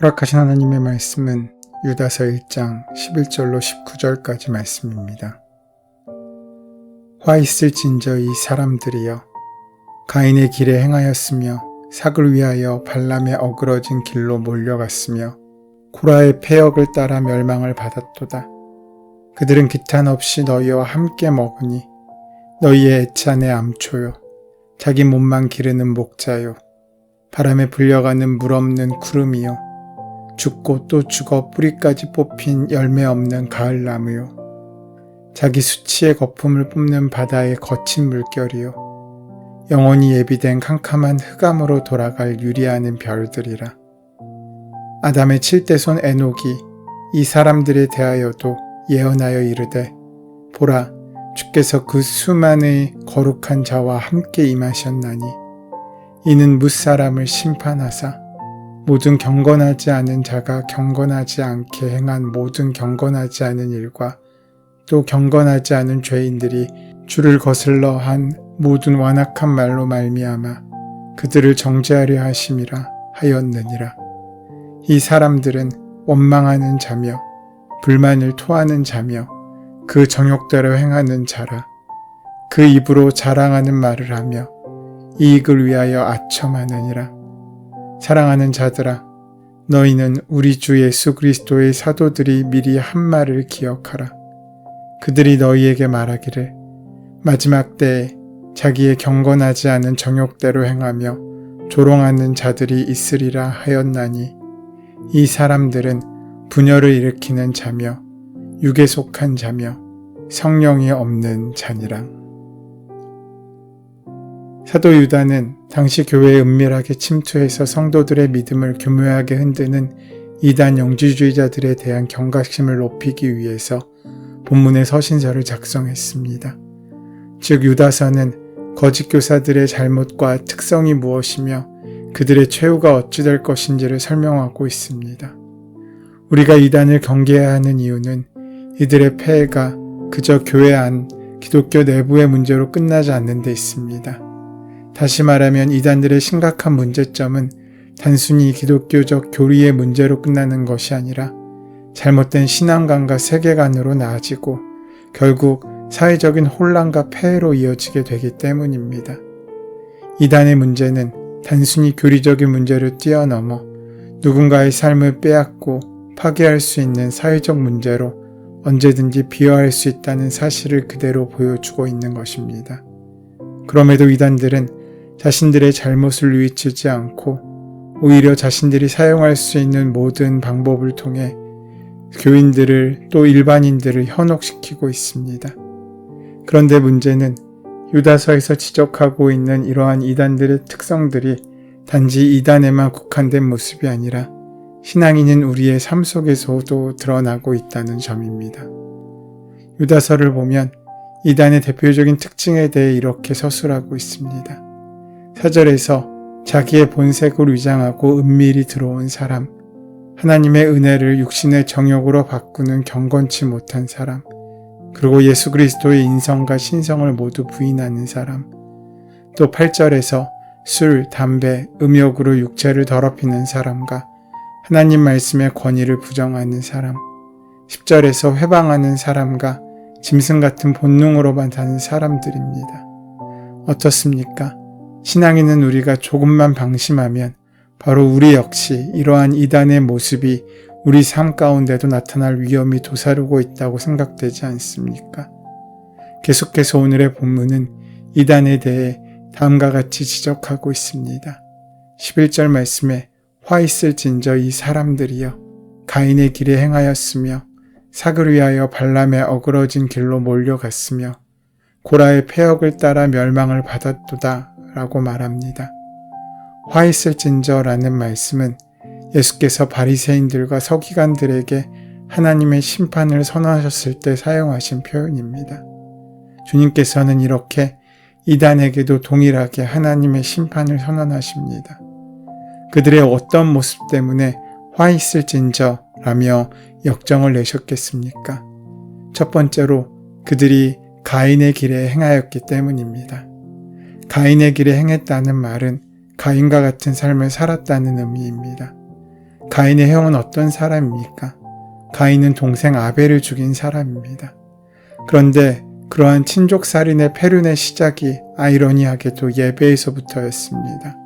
허락하신 하나님의 말씀은 유다서 1장 11절로 19절까지 말씀입니다. 화 있을진저 이 사람들이여 가인의 길에 행하였으며 삭을 위하여 발람의 어그러진 길로 몰려갔으며 고라의 패역을 따라 멸망을 받았도다. 그들은 기탄 없이 너희와 함께 먹으니 너희의 애찬의 암초요 자기 몸만 기르는 목자요 바람에 불려가는 물 없는 구름이요 죽고 또 죽어 뿌리까지 뽑힌 열매 없는 가을나무요 자기 수치의 거품을 뿜는 바다의 거친 물결이요 영원히 예비된 캄캄한 흑암으로 돌아갈 유리하는 별들이라. 아담의 7대손 에녹이 이 사람들에 대하여도 예언하여 이르되 보라 주께서 그 수만의 거룩한 자와 함께 임하셨나니 이는 뭇사람을 심판하사 모든 경건하지 않은 자가 경건하지 않게 행한 모든 경건하지 않은 일과 또 경건하지 않은 죄인들이 주를 거슬러 한 모든 완악한 말로 말미암아 그들을 정죄하려 하심이라 하였느니라. 이 사람들은 원망하는 자며 불만을 토하는 자며 그 정욕대로 행하는 자라. 그 입으로 자랑하는 말을 하며 이익을 위하여 아첨하느니라. 사랑하는 자들아, 너희는 우리 주 예수 그리스도의 사도들이 미리 한 말을 기억하라. 그들이 너희에게 말하기를 마지막 때에 자기의 경건하지 않은 정욕대로 행하며 조롱하는 자들이 있으리라 하였나니 이 사람들은 분열을 일으키는 자며 육에 속한 자며 성령이 없는 자니라. 사도 유다는 당시 교회에 은밀하게 침투해서 성도들의 믿음을 교묘하게 흔드는 이단 영지주의자들에 대한 경각심을 높이기 위해서 본문의 서신서를 작성했습니다. 즉 유다서는 거짓 교사들의 잘못과 특성이 무엇이며 그들의 최후가 어찌 될 것인지를 설명하고 있습니다. 우리가 이단을 경계해야 하는 이유는 이들의 폐해가 그저 교회 안 기독교 내부의 문제로 끝나지 않는 데 있습니다. 다시 말하면 이단들의 심각한 문제점은 단순히 기독교적 교리의 문제로 끝나는 것이 아니라 잘못된 신앙관과 세계관으로 나아지고 결국 사회적인 혼란과 폐해로 이어지게 되기 때문입니다. 이단의 문제는 단순히 교리적인 문제를 뛰어넘어 누군가의 삶을 빼앗고 파괴할 수 있는 사회적 문제로 언제든지 비화할 수 있다는 사실을 그대로 보여주고 있는 것입니다. 그럼에도 이단들은 자신들의 잘못을 뉘우치지 않고 오히려 자신들이 사용할 수 있는 모든 방법을 통해 교인들을 또 일반인들을 현혹시키고 있습니다. 그런데 문제는 유다서에서 지적하고 있는 이러한 이단들의 특성들이 단지 이단에만 국한된 모습이 아니라 신앙인인 우리의 삶 속에서도 드러나고 있다는 점입니다. 유다서를 보면 이단의 대표적인 특징에 대해 이렇게 서술하고 있습니다. 4절에서 자기의 본색을 위장하고 은밀히 들어온 사람, 하나님의 은혜를 육신의 정욕으로 바꾸는 경건치 못한 사람, 그리고 예수 그리스도의 인성과 신성을 모두 부인하는 사람, 또 8절에서 술, 담배, 음욕으로 육체를 더럽히는 사람과 하나님 말씀의 권위를 부정하는 사람, 10절에서 회방하는 사람과 짐승 같은 본능으로만 사는 사람들입니다. 어떻습니까? 신앙인은 우리가 조금만 방심하면 바로 우리 역시 이러한 이단의 모습이 우리 삶 가운데도 나타날 위험이 도사르고 있다고 생각되지 않습니까? 계속해서 오늘의 본문은 이단에 대해 다음과 같이 지적하고 있습니다. 11절 말씀에 화 있을진저 이 사람들이여 가인의 길에 행하였으며 삭을 위하여 발람의 어그러진 길로 몰려갔으며 고라의 패역을 따라 멸망을 받았도다 라고 말합니다. 화 있을진저라는 말씀은 예수께서 바리새인들과 서기관들에게 하나님의 심판을 선언하셨을 때 사용하신 표현입니다. 주님께서는 이렇게 이단에게도 동일하게 하나님의 심판을 선언하십니다. 그들의 어떤 모습 때문에 화 있을진저라며 역정을 내셨겠습니까? 첫 번째로 그들이 가인의 길에 행하였기 때문입니다. 가인의 길에 행했다는 말은 가인과 같은 삶을 살았다는 의미입니다. 가인의 형은 어떤 사람입니까? 가인은 동생 아벨을 죽인 사람입니다. 그런데 그러한 친족살인의 패륜의 시작이 아이러니하게도 예배에서부터였습니다.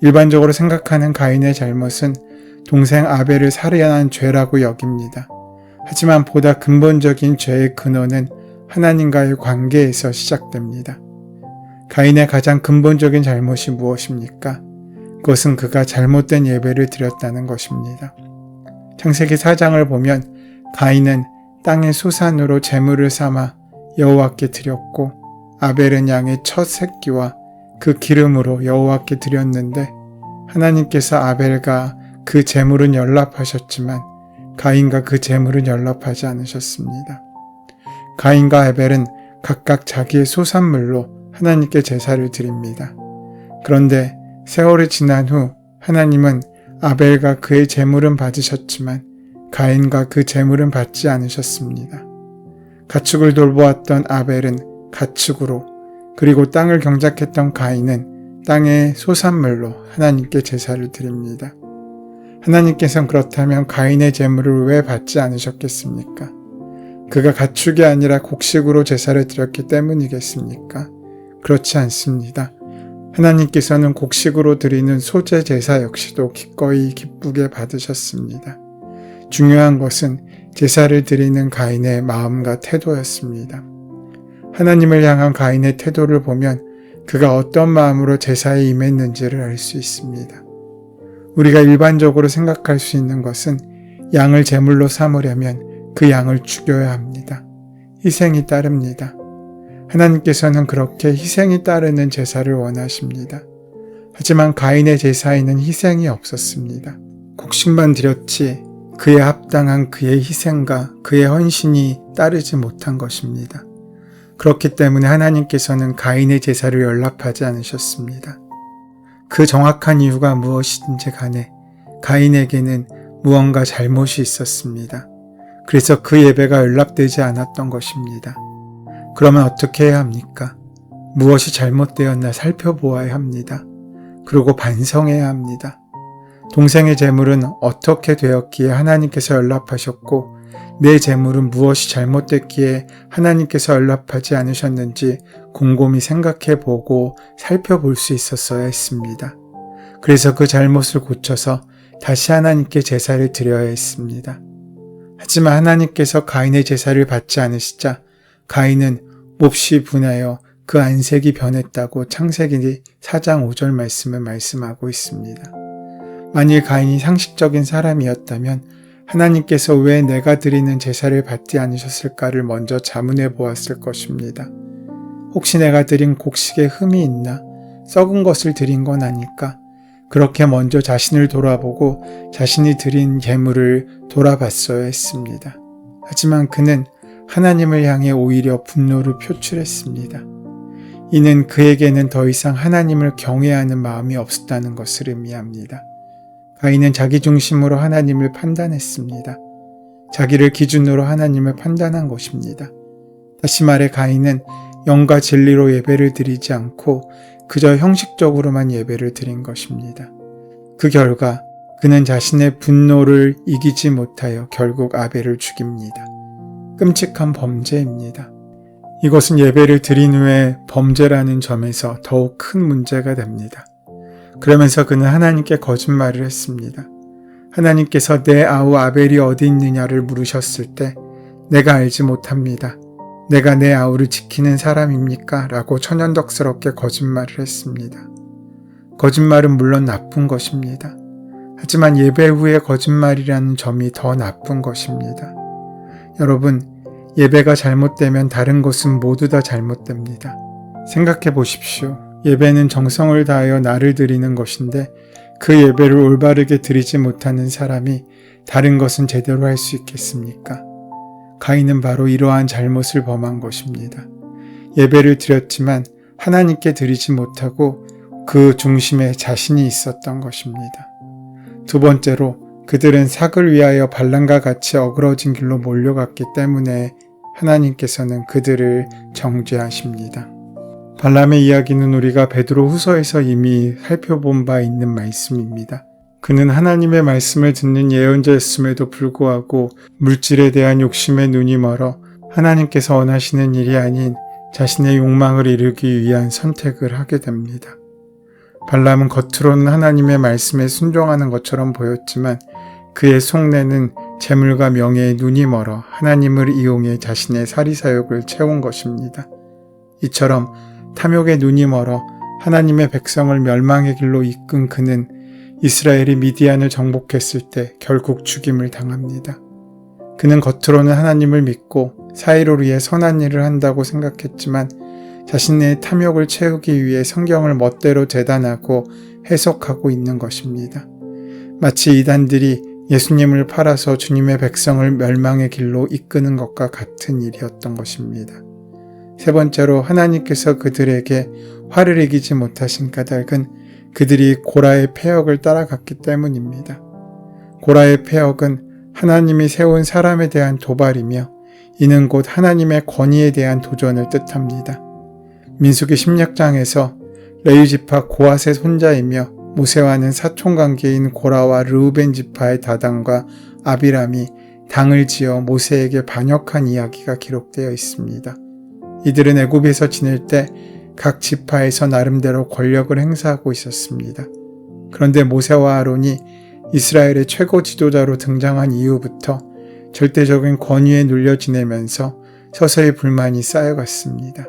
일반적으로 생각하는 가인의 잘못은 동생 아벨을 살해한 죄라고 여깁니다. 하지만 보다 근본적인 죄의 근원은 하나님과의 관계에서 시작됩니다. 가인의 가장 근본적인 잘못이 무엇입니까? 그것은 그가 잘못된 예배를 드렸다는 것입니다. 창세기 4장을 보면 가인은 땅의 소산으로 제물을 삼아 여호와께 드렸고 아벨은 양의 첫 새끼와 그 기름으로 여호와께 드렸는데 하나님께서 아벨과 그 제물은 연락하셨지만 가인과 그 제물은 연락하지 않으셨습니다. 가인과 아벨은 각각 자기의 소산물로 하나님께 제사를 드립니다. 그런데 세월이 지난 후 하나님은 아벨과 그의 제물은 받으셨지만 가인과 그 제물은 받지 않으셨습니다. 가축을 돌보았던 아벨은 가축으로 그리고 땅을 경작했던 가인은 땅의 소산물로 하나님께 제사를 드립니다. 하나님께서는 그렇다면 가인의 제물을 왜 받지 않으셨겠습니까? 그가 가축이 아니라 곡식으로 제사를 드렸기 때문이겠습니까? 그렇지 않습니다. 하나님께서는 곡식으로 드리는 소제 제사 역시도 기꺼이 기쁘게 받으셨습니다. 중요한 것은 제사를 드리는 가인의 마음과 태도였습니다. 하나님을 향한 가인의 태도를 보면 그가 어떤 마음으로 제사에 임했는지를 알 수 있습니다. 우리가 일반적으로 생각할 수 있는 것은 양을 제물로 삼으려면 그 양을 죽여야 합니다. 희생이 따릅니다. 하나님께서는 그렇게 희생이 따르는 제사를 원하십니다. 하지만 가인의 제사에는 희생이 없었습니다. 곡식만 드렸지 그에 합당한 그의 희생과 그의 헌신이 따르지 못한 것입니다. 그렇기 때문에 하나님께서는 가인의 제사를 연락하지 않으셨습니다. 그 정확한 이유가 무엇이든지 간에 가인에게는 무언가 잘못이 있었습니다. 그래서 그 예배가 연락되지 않았던 것입니다. 그러면 어떻게 해야 합니까? 무엇이 잘못되었나 살펴보아야 합니다. 그리고 반성해야 합니다. 동생의 재물은 어떻게 되었기에 하나님께서 연락하셨고 내 재물은 무엇이 잘못됐기에 하나님께서 연락하지 않으셨는지 곰곰이 생각해보고 살펴볼 수 있었어야 했습니다. 그래서 그 잘못을 고쳐서 다시 하나님께 제사를 드려야 했습니다. 하지만 하나님께서 가인의 제사를 받지 않으시자 가인은 몹시 분하여 그 안색이 변했다고 창세기 4장 5절 말씀을 말씀하고 있습니다. 만일 가인이 상식적인 사람이었다면 하나님께서 왜 내가 드리는 제사를 받지 않으셨을까를 먼저 자문해 보았을 것입니다. 혹시 내가 드린 곡식에 흠이 있나? 썩은 것을 드린 건 아닐까? 그렇게 먼저 자신을 돌아보고 자신이 드린 예물을 돌아봤어야 했습니다. 하지만 그는 하나님을 향해 오히려 분노를 표출했습니다. 이는 그에게는 더 이상 하나님을 경외하는 마음이 없었다는 것을 의미합니다. 가인은 자기 중심으로 하나님을 판단했습니다. 자기를 기준으로 하나님을 판단한 것입니다. 다시 말해 가인은 영과 진리로 예배를 드리지 않고 그저 형식적으로만 예배를 드린 것입니다. 그 결과 그는 자신의 분노를 이기지 못하여 결국 아벨을 죽입니다. 끔찍한 범죄입니다. 이것은 예배를 드린 후에 범죄라는 점에서 더욱 큰 문제가 됩니다. 그러면서 그는 하나님께 거짓말을 했습니다. 하나님께서 내 아우 아벨이 어디 있느냐를 물으셨을 때 내가 알지 못합니다. 내가 내 아우를 지키는 사람입니까? 라고 천연덕스럽게 거짓말을 했습니다. 거짓말은 물론 나쁜 것입니다. 하지만 예배 후에 거짓말이라는 점이 더 나쁜 것입니다. 여러분, 예배가 잘못되면 다른 것은 모두 다 잘못됩니다. 생각해 보십시오. 예배는 정성을 다하여 나를 드리는 것인데 그 예배를 올바르게 드리지 못하는 사람이 다른 것은 제대로 할 수 있겠습니까? 가인은 바로 이러한 잘못을 범한 것입니다. 예배를 드렸지만 하나님께 드리지 못하고 그 중심에 자신이 있었던 것입니다. 두 번째로 그들은 삭을 위하여 발람과 같이 어그러진 길로 몰려갔기 때문에 하나님께서는 그들을 정죄하십니다. 발람의 이야기는 우리가 베드로 후서에서 이미 살펴본 바 있는 말씀입니다. 그는 하나님의 말씀을 듣는 예언자였음에도 불구하고 물질에 대한 욕심에 눈이 멀어 하나님께서 원하시는 일이 아닌 자신의 욕망을 이루기 위한 선택을 하게 됩니다. 발람은 겉으로는 하나님의 말씀에 순종하는 것처럼 보였지만 그의 속내는 재물과 명예에 눈이 멀어 하나님을 이용해 자신의 사리사욕을 채운 것입니다. 이처럼 탐욕에 눈이 멀어 하나님의 백성을 멸망의 길로 이끈 그는 이스라엘이 미디안을 정복했을 때 결국 죽임을 당합니다. 그는 겉으로는 하나님을 믿고 사이를 위해 선한 일을 한다고 생각했지만 자신의 탐욕을 채우기 위해 성경을 멋대로 재단하고 해석하고 있는 것입니다. 마치 이단들이 예수님을 팔아서 주님의 백성을 멸망의 길로 이끄는 것과 같은 일이었던 것입니다. 세 번째로 하나님께서 그들에게 화를 이기지 못하신 까닭은 그들이 고라의 패역을 따라갔기 때문입니다. 고라의 패역은 하나님이 세운 사람에 대한 도발이며 이는 곧 하나님의 권위에 대한 도전을 뜻합니다. 민수기 16장에서 레위 지파 고핫의 손자이며 모세와는 사촌관계인 고라와 르우벤 지파의 다단과 아비람이 당을 지어 모세에게 반역한 이야기가 기록되어 있습니다. 이들은 애굽에서 지낼 때 각 지파에서 나름대로 권력을 행사하고 있었습니다. 그런데 모세와 아론이 이스라엘의 최고 지도자로 등장한 이후부터 절대적인 권위에 눌려 지내면서 서서히 불만이 쌓여갔습니다.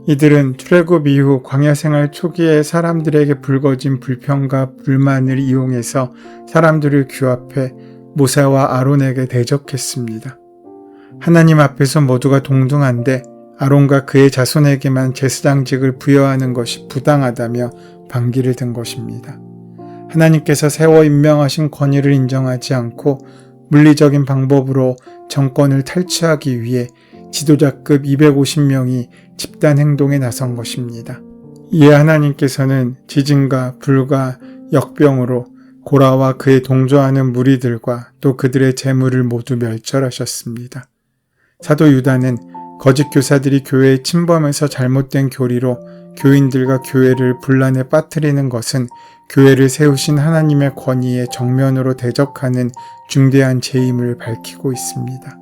이들은 출애굽 이후 광야 생활 초기에 사람들에게 불거진 불평과 불만을 이용해서 사람들을 규합해 모세와 아론에게 대적했습니다. 하나님 앞에서 모두가 동등한데 아론과 그의 자손에게만 제사장직을 부여하는 것이 부당하다며 반기를 든 것입니다. 하나님께서 세워 임명하신 권위를 인정하지 않고 물리적인 방법으로 정권을 탈취하기 위해 지도자급 250명이 집단 행동에 나선 것입니다. 이에 하나님께서는 지진과 불과 역병으로 고라와 그의 동조하는 무리들과 또 그들의 재물을 모두 멸절하셨습니다. 사도 유다는 거짓 교사들이 교회에 침범해서 잘못된 교리로 교인들과 교회를 분란에 빠뜨리는 것은 교회를 세우신 하나님의 권위에 정면으로 대적하는 중대한 죄임을 밝히고 있습니다.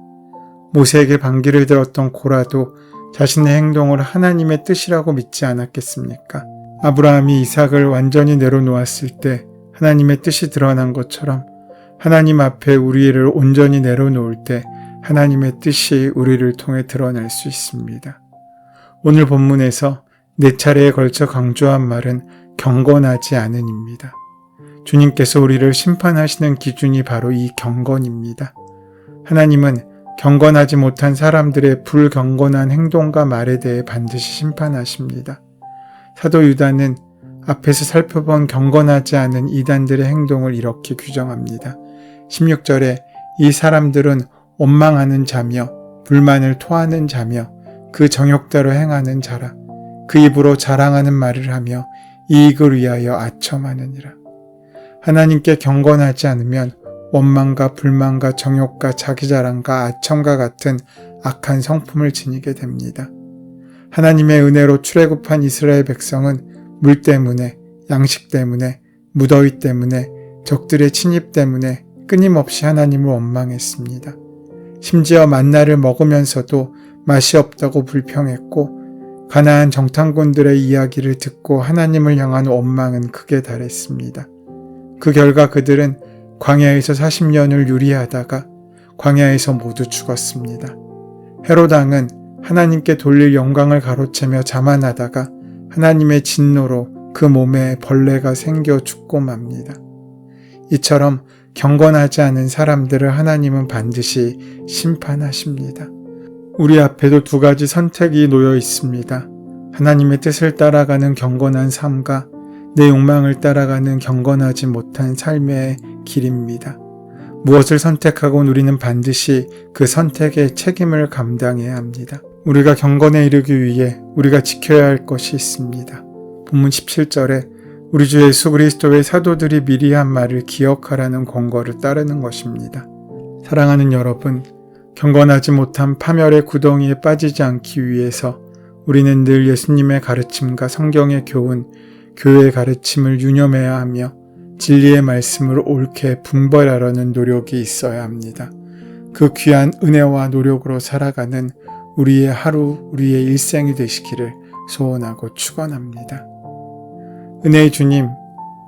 모세에게 반기를 들었던 고라도 자신의 행동을 하나님의 뜻이라고 믿지 않았겠습니까? 아브라함이 이삭을 완전히 내려놓았을 때 하나님의 뜻이 드러난 것처럼 하나님 앞에 우리를 온전히 내려놓을 때 하나님의 뜻이 우리를 통해 드러날 수 있습니다. 오늘 본문에서 4차례에 걸쳐 강조한 말은 경건하지 않은입니다. 주님께서 우리를 심판하시는 기준이 바로 이 경건입니다. 하나님은 경건하지 못한 사람들의 불경건한 행동과 말에 대해 반드시 심판하십니다. 사도 유다는 앞에서 살펴본 경건하지 않은 이단들의 행동을 이렇게 규정합니다. 16절에 이 사람들은 원망하는 자며 불만을 토하는 자며 그 정욕대로 행하는 자라. 그 입으로 자랑하는 말을 하며 이익을 위하여 아첨하느니라. 하나님께 경건하지 않으면 원망과 불만과 정욕과 자기자랑과 아첨과 같은 악한 성품을 지니게 됩니다. 하나님의 은혜로 출애굽한 이스라엘 백성은 물 때문에, 양식 때문에, 무더위 때문에, 적들의 침입 때문에 끊임없이 하나님을 원망했습니다. 심지어 만나를 먹으면서도 맛이 없다고 불평했고 가나안 정탐꾼들의 이야기를 듣고 하나님을 향한 원망은 극에 달했습니다. 그 결과 그들은 광야에서 40년을 유리하다가 광야에서 모두 죽었습니다. 헤롯 왕은 하나님께 돌릴 영광을 가로채며 자만하다가 하나님의 진노로 그 몸에 벌레가 생겨 죽고 맙니다. 이처럼 경건하지 않은 사람들을 하나님은 반드시 심판하십니다. 우리 앞에도 2가지 선택이 놓여 있습니다. 하나님의 뜻을 따라가는 경건한 삶과 내 욕망을 따라가는 경건하지 못한 삶의 길입니다. 무엇을 선택하건 우리는 반드시 그 선택의 책임을 감당해야 합니다. 우리가 경건에 이르기 위해 우리가 지켜야 할 것이 있습니다. 본문 17절에 우리 주 예수 그리스도의 사도들이 미리 한 말을 기억하라는 권고를 따르는 것입니다. 사랑하는 여러분, 경건하지 못한 파멸의 구덩이에 빠지지 않기 위해서 우리는 늘 예수님의 가르침과 성경의 교훈, 교회의 가르침을 유념해야 하며 진리의 말씀으로 옳게 분별하려는 노력이 있어야 합니다. 그 귀한 은혜와 노력으로 살아가는 우리의 하루, 우리의 일생이 되시기를 소원하고 축원합니다. 은혜의 주님,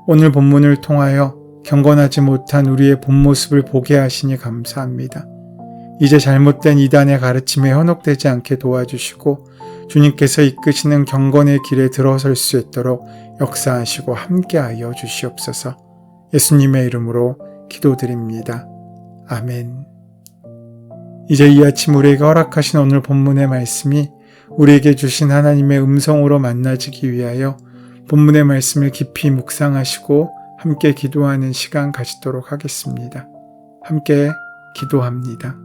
오늘 본문을 통하여 경건하지 못한 우리의 본 모습을 보게 하시니 감사합니다. 이제 잘못된 이단의 가르침에 현혹되지 않게 도와주시고 주님께서 이끄시는 경건의 길에 들어설 수 있도록 역사하시고 함께하여 주시옵소서. 예수님의 이름으로 기도드립니다. 아멘. 이제 이 아침 우리에게 허락하신 오늘 본문의 말씀이 우리에게 주신 하나님의 음성으로 만나지기 위하여 본문의 말씀을 깊이 묵상하시고 함께 기도하는 시간 가지도록 하겠습니다. 함께 기도합니다.